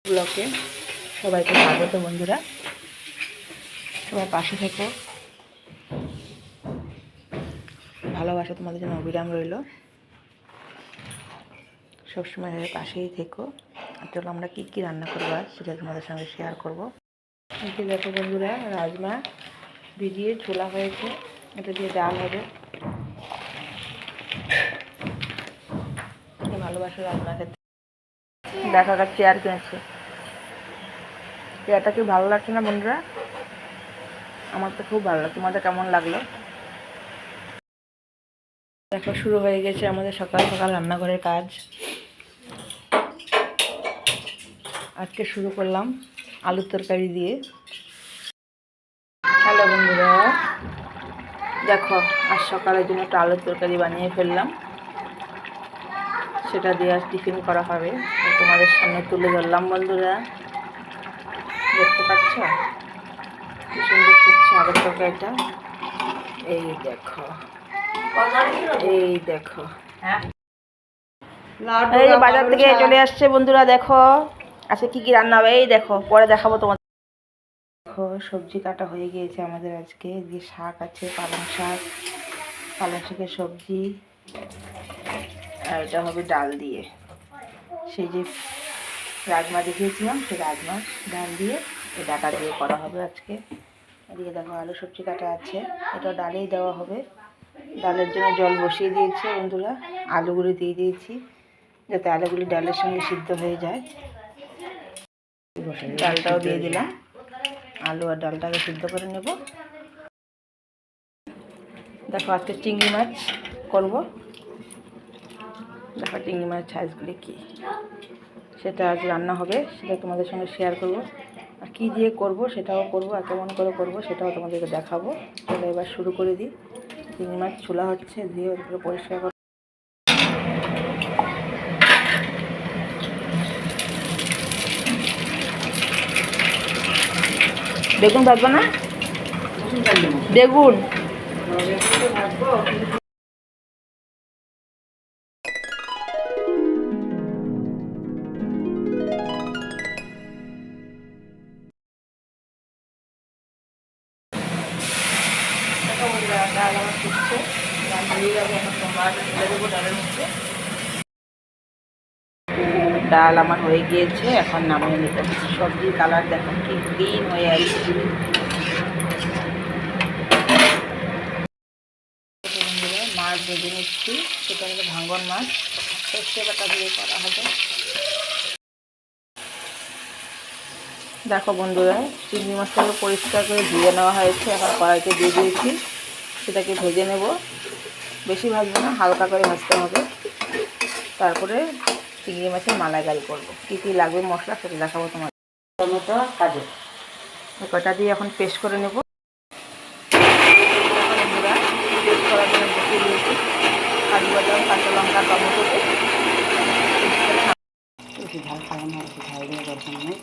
ব্লকে সবাইকে স্বাগত বন্ধুরা, সবাই পাশে থেকো, ভালোবাসা তোমাদের জন্য অবিরাম রইল, সবসময় পাশেই থেকো। চলো আমরা কী কী রান্না করবো আজ সেটা তোমাদের সঙ্গে শেয়ার করবো। এটি দেখো বন্ধুরা, রাজমা ভিজিয়ে ছোলা হয়েছে, এটা দিয়ে ডাল হবে। ভালোবাসা রাজমা খেতে। দেখা একটা চেয়ার কিনেছে, চেয়ারটা কি ভালো লাগছে না বন্ধুরা? আমার তো খুব ভালো লাগছে, তোমাদের কেমন লাগলো? দেখো শুরু হয়ে গেছে আমাদের সকাল সকাল রান্নাঘরের কাজ। আজকে শুরু করলাম আলুর তরকারি দিয়ে। হ্যালো বন্ধুরা, দেখো আজ সকালের জন্য একটা আলুর তরকারি বানিয়ে ফেললাম, সেটা দিয়ে আজ টিফিন করা হবে। তোমাদের সামনে তুলে ধরলাম বন্ধুরা, দেখতে পাচ্ছ কি সুন্দর ফুটছে আলুর তরকারিটা। এই দেখো, এই দেখো, এই বাজার থেকে চলে আসছে বন্ধুরা। দেখো আচ্ছা কি কি রান্না হবে, এই দেখো পরে দেখাবো তোমাদের। দেখো সবজি কাটা হয়ে গিয়েছে আমাদের আজকে। যে শাক আছে পালং শাক, পালং শাকের সবজি, আর এটা হবে ডাল দিয়ে। সেই যে রাজমা দেখিয়েছিলাম সেই রাজমা ডাল দিয়ে এই ডাটা দিয়ে করা হবে আজকে। এদিকে দেখো আলু সবজি কাটা আছে, এটা ডালেই দেওয়া হবে। ডালের জন্য জল বসিয়ে দিয়েছি বন্ধুরা, আলুগুলি দিয়ে দিয়েছি যাতে আলুগুলি ডালের সঙ্গে সিদ্ধ হয়ে যায়। ডালটাও দিয়ে দিলাম, আলু আর ডালটাকে সিদ্ধ করে নেব। দেখো আজকে চিংড়ি মাছ করব। দেখো চিংড়ি মাছ সাইজগুলি কী, সেটা আজ রান্না হবে, সেটা তোমাদের সঙ্গে শেয়ার করব। আর কী দিয়ে করব সেটাও করব, আর কেমন করে করব সেটাও তোমাদেরকে দেখাবো। তাহলে এবার শুরু করে দিই। চিংড়ি মাছ ছোলা হচ্ছে, ধুয়ে ওগুলো পরিষ্কার করে বেগুন ভাজবো না, বেগুন ডাল আমার ফুটছে, ডাল দিয়ে যাবো আমার ঢেলে দেবো ডালের মধ্যে। ডাল আমার হয়ে গিয়েছে, এখন নামিয়ে নিতে। সবজির কালার দেখো কি গ্রিন হয়ে আছে। মাছ ভেজে নিচ্ছি, সেটা হলো ভাঙন মাছ, সর্ষে বাটা দিয়ে করা হবে। দেখো বন্ধুরা, চিংড়ি মাছটাকে পরিষ্কার করে ধুয়ে নেওয়া হয়েছে, এখন কড়াইতে দিয়ে দিয়েছি, সেটাকে ভেজে নেব। বেশি ভাজবো না, হালকা করে ভাজতে হবে। তারপরে চিংড়ি মাছের মালাইকারি করবো। কী কী লাগবে মশলা সেটা দেখাবো তোমার। টমেটো কাজু কটা দিয়ে এখন পেস্ট করে নেব। বন্ধুরা পেস্ট করার জন্য বসিয়ে দিয়েছি, কাজু বাদাম, কাঁচা লঙ্কা, টমেটো বেশি ঝাল খাবো না, বেশি ঝাল দেওয়ার দরকার নেই।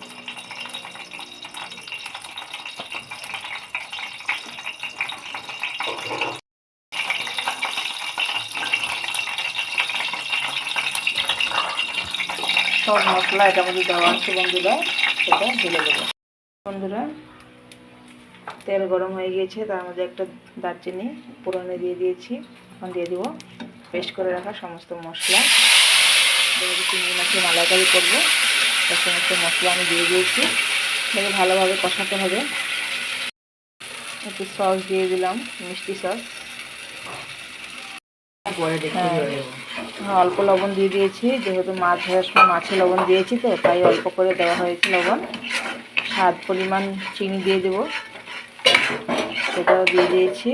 সব মশলা এটার মধ্যে দেওয়া আছে বন্ধুরা, সেটা ঢেলে দেবো। বন্ধুরা তেল গরম হয়ে গিয়েছে, তার মধ্যে একটা দারচিনি ফোড়নে দিয়ে দিয়েছি। এখন দিয়ে দেবো পেস্ট করে রাখা সমস্ত মশলা। চিংড়ি মাছের মালাইকারি করবো, তার সমস্ত মশলা আমি দিয়ে দিয়েছি। এটাকে ভালোভাবে কষাতে হবে। একটু সস দিয়ে দিলাম, মিষ্টি সস। অল্প লবণ দিয়ে দিয়েছি, যেহেতু মাছ ভাজার সময় মাছে লবণ দিয়েছি তো তাই অল্প করে দেওয়া হয়েছে লবণ। স্বাদ পরিমাণ চিনি দিয়ে দেবো, সেটাও দিয়ে দিয়েছি।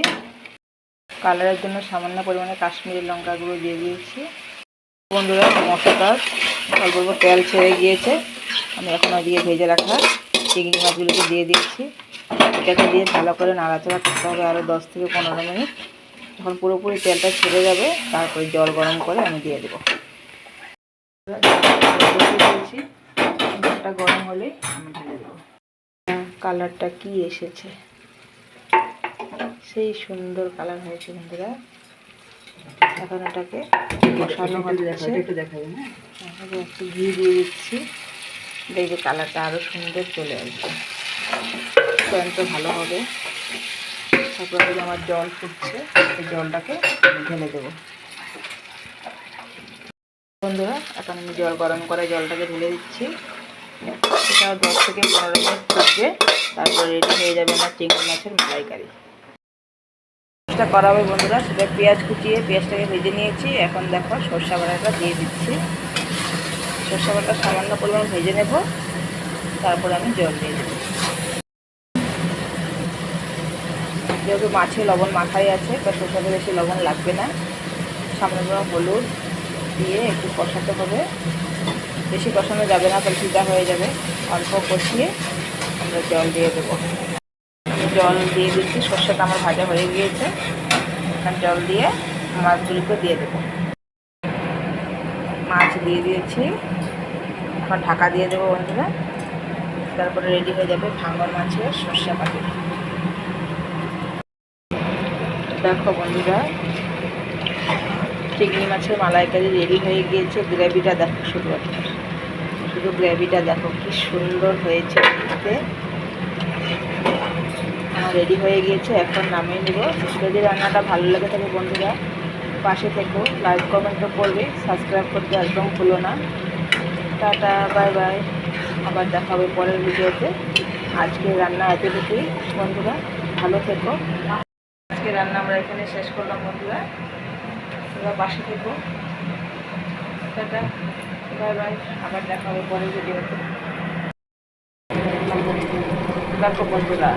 কালারের জন্য সামান্য পরিমাণে কাশ্মীরি লঙ্কা গুঁড়ো দিয়ে দিয়েছি। বন্ধুরা মশলাটা অল্প অল্প তেল ছেড়ে গিয়েছে, আমি এখন ওদিকে ভেজে রাখা চিংড়ি মাছগুলোকে দিয়ে দিচ্ছি। এটাকে দিয়ে ভালো করে নাড়াচাড়া করতে হবে আরও 10 থেকে 15 মিনিট। যখন পুরোপুরি তেলটা ছেড়ে যাবে তারপরে জল গরম করে আমি দিয়ে দেবো। দিয়েছি, জলটা গরম হলে আমি ঢেলে দেবো। কালারটা কি এসেছে, সেই সুন্দর কালার হয়েছে বন্ধুরা। এখন এটাকে কষানো হচ্ছে, একটু ঘি দিয়ে দিচ্ছি। দেখবে কালারটা আরও সুন্দর চলে আসবে, তো ভালো হবে। তারপরে আমার জল ফুটছে, এই জলটাকে ঢেলে দেবো বন্ধুরা। এখন আমি জল গরম করে জলটাকে ঢেলে দিচ্ছি। সেটা 10 থেকে 15 মিনিট ফুটবে, তারপর রেডি হয়ে যাবে আমার চিংড়ি মাছের মালাইকারি। চেষ্টা করা হবে বন্ধুরা, সেটা পেঁয়াজ কুচিয়ে পেঁয়াজটাকে ভেজে নিয়েছি। এখন দেখো সরষা বাটাটা দিয়ে দিচ্ছি। সরষা বাটা সামান্য পরিমাণ ভেজে নেব, তারপর আমি জল দিয়ে দেবো। যেহেতু মাছে লবণ মাখাই আছে, তো সরষাতে বেশি লবণ লাগবে না। সামান্য হলুদ দিয়ে একটু কষাতে হবে, বেশি কষানো যাবে না, তাহলে চিটা হয়ে যাবে। অল্প কষিয়ে আমরা জল দিয়ে দেবো। আমি জল দিয়ে দিচ্ছি, সর্ষেটা আমার ভাজা হয়ে গিয়েছে। এখন জল দিয়ে মাছগুলিকে দিয়ে দেবো। মাছ দিয়ে দিয়েছি, এখন ঢাকা দিয়ে দেবো বন্ধুরা। তারপরে রেডি হয়ে যাবে ভাঙন মাছের সর্ষে পাতুরি। দেখো বন্ধুরা, চিংড়ি মাছের মালাইকারি রেডি হয়ে গিয়েছে। গ্রেভিটা দেখো, শুধু গ্রেভিটা দেখো কি সুন্দর হয়েছে দেখতে। আমার রেডি হয়ে গিয়েছে, এখন নামিয়ে নেব। যদি রান্নাটা ভালো লেগে থাকে বন্ধুরা, পাশে থেকো, লাইক কমেন্টও করবে, সাবস্ক্রাইব করতে একদম ভুলো না। টাটা, বাই বাই, আবার দেখা হবে পরের ভিডিওতে। আজকে রান্না এতটুকুই বন্ধুরা, ভালো থেকো। আজকে রান্না আমরা এখানে শেষ করলাম বন্ধুরা, তোমরা পাশে থেকো। টাটা, বাই বাই, আবার দেখা হবে পরের ভিডিওতে। দেখো বন্ধুরা,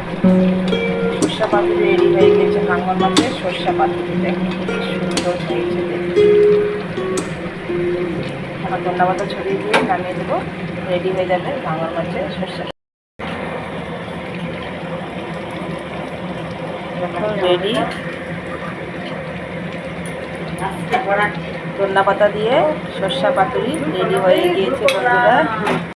সর্ষা পাতুরি রেডি হয়ে গেছে। ভাঙন মাছের সর্ষা পাতুরি দেখো খুবই সুন্দর হয়েছে দেখতে। আমার ধন্যবাদ ছড়িয়ে দিয়ে নামিয়ে দেবো, রেডি হয়ে যাবে ভাঙন মাছের সর্ষা। দেখো রেডি, ধন্যা পাতা দিয়ে সর্ষা পাতুরি রেডি হয়ে গিয়েছে বন্ধুরা।